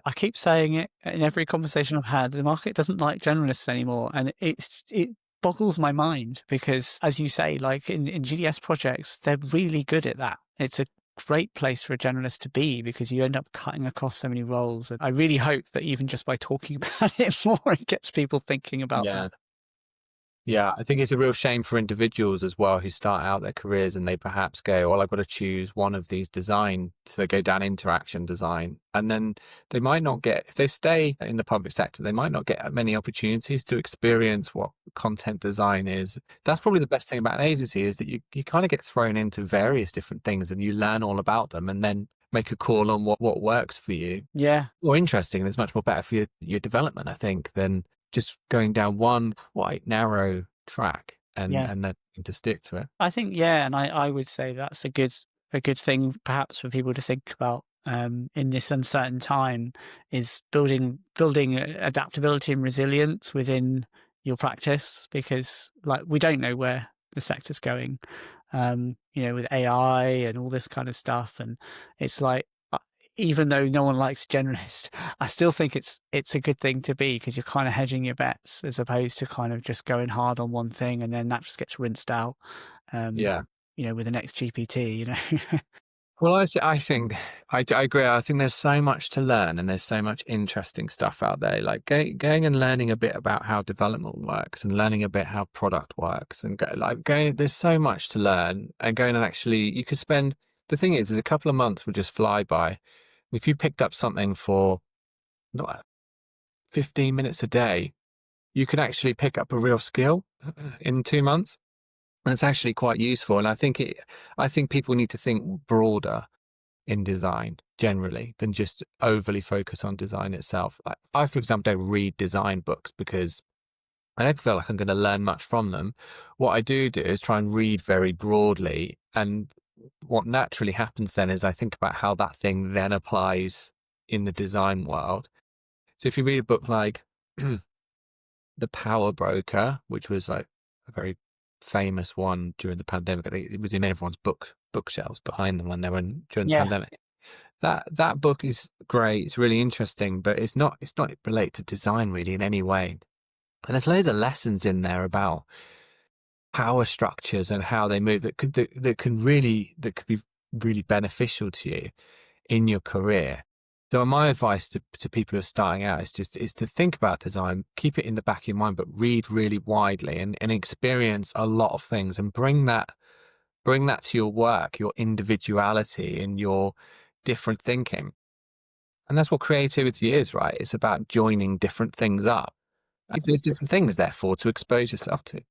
I keep saying it in every conversation I've had. The market doesn't like generalists anymore, and it boggles my mind because, as you say, like in GDS projects, they're really good at that. It's a great place for a generalist to be because you end up cutting across so many roles. And I really hope that even just by talking about it more, it gets people thinking about Yeah. that. Yeah, I think it's a real shame for individuals as well who start out their careers and they perhaps go, well, I've got to choose one of these design. So they go down interaction design. And then they might not get, if they stay in the public sector, they might not get many opportunities to experience what content design is. That's probably the best thing about an agency is that you kind of get thrown into various different things and you learn all about them and then make a call on what works for you. Yeah, More interesting and it's much more better for your development, I think, than just going down one quite narrow track and yeah. and then to stick to it. I think, yeah, and I would say that's a good thing perhaps for people to think about in this uncertain time is building adaptability and resilience within your practice because like we don't know where the sector's going, with AI and all this kind of stuff, and it's like even though no one likes generalist, I still think it's a good thing to be because you're kind of hedging your bets as opposed to kind of just going hard on one thing and then that just gets rinsed out. Um, Yeah. with the next GPT. Well, I think I agree. I think there's so much to learn and there's so much interesting stuff out there. Like going and learning a bit about how development works and learning a bit how product works and going. There's so much to learn and going and actually you could spend. The thing is a couple of months will just fly by. If you picked up something for not 15 minutes a day, you can actually pick up a real skill in 2 months. And it's actually quite useful. And I think people need to think broader in design generally than just overly focus on design itself. Like I, for example, don't read design books because I don't feel like I'm going to learn much from them. What I do is try and read very broadly. And what naturally happens then is I think about how that thing then applies in the design world. So if you read a book like The Power Broker, which was like a very famous one during the pandemic. I think it was in everyone's bookshelves behind them when they were during the Yeah, pandemic. That book is great. It's really interesting, but it's not related to design really in any way. And there's loads of lessons in there about power structures and how they move that could be really beneficial to you in your career. So my advice to people who are starting out is to think about design, keep it in the back of your mind, but read really widely and experience a lot of things and bring that to your work, your individuality and your different thinking. And that's what creativity is, right? It's about joining different things up. There's different things, therefore, to expose yourself to.